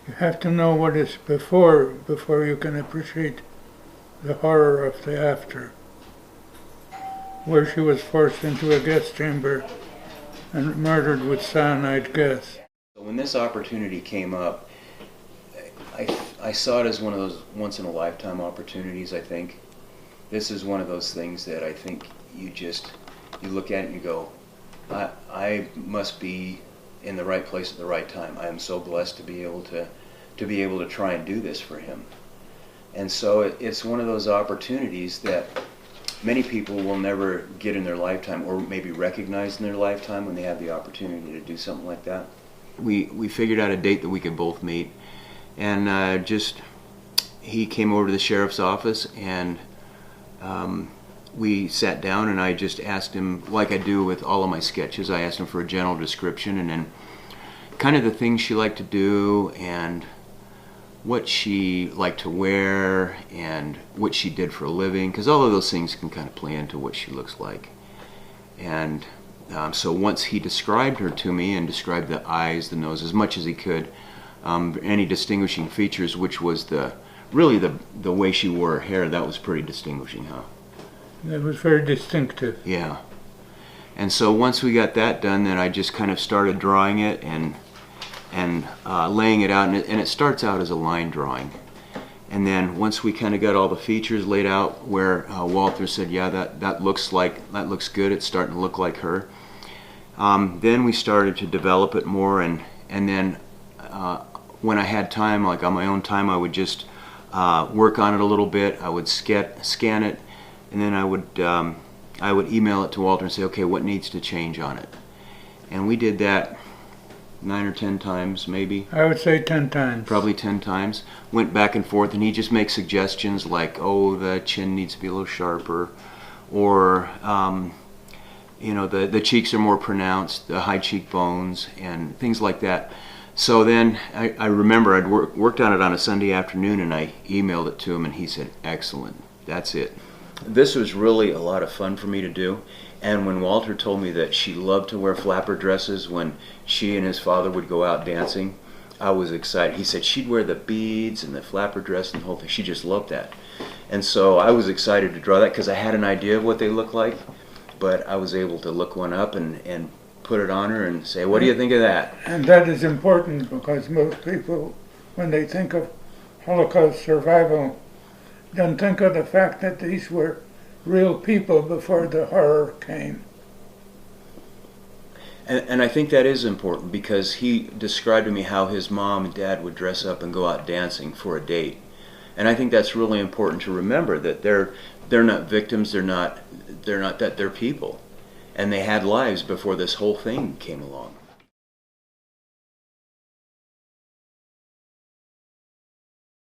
You have to know what is before you can appreciate the horror of the after, where she was forced into a gas chamber and murdered with cyanide gas. When this opportunity came up, I saw it as one of those once-in-a-lifetime opportunities, I think. This is one of those things that I think you look at it and you go, I must be in the right place at the right time. I am so blessed to be able to try and do this for him. And so it's one of those opportunities that many people will never get in their lifetime, or maybe recognize in their lifetime when they have the opportunity to do something like that. We figured out a date that we could both meet, and he came over to the sheriff's office, and we sat down, and I just asked him, like I do with all of my sketches, I asked him for a general description, and then kind of the things she liked to do, and what she liked to wear, and what she did for a living, because all of those things can kind of play into what she looks like. And so once he described her to me, and described the eyes, the nose, as much as he could, any distinguishing features, which was really the way she wore her hair, that was pretty distinguishing, huh? That was very distinctive. Yeah. And so once we got that done, then I just kind of started drawing it and laying it out, and it starts out as a line drawing. And then once we kind of got all the features laid out, where Walter said, yeah, that looks good, it's starting to look like her. Then we started to develop it more, and then when I had time, like on my own time, I would just work on it a little bit. I would scan it, and then I would email it to Walter and say, okay, what needs to change on it? And we did that 9 or 10 times, maybe. I would say 10 times. Probably 10 times. Went back and forth, and he just makes suggestions like, oh, the chin needs to be a little sharper, or the cheeks are more pronounced, the high cheekbones, and things like that. So then I remember I'd worked on it on a Sunday afternoon, and I emailed it to him, and he said, excellent, that's it. This was really a lot of fun for me to do. And when Walter told me that she loved to wear flapper dresses when she and his father would go out dancing, I was excited. He said she'd wear the beads and the flapper dress and the whole thing. She just loved that. And so I was excited to draw that because I had an idea of what they looked like, but I was able to look one up and put it on her and say, what do you think of that? And that is important, because most people, when they think of Holocaust survival, don't think of the fact that these were real people before the horror came. And I think that is important, because he described to me how his mom and dad would dress up and go out dancing for a date. And I think that's really important to remember, that they're not victims, they're not that, they're people. And they had lives before this whole thing came along.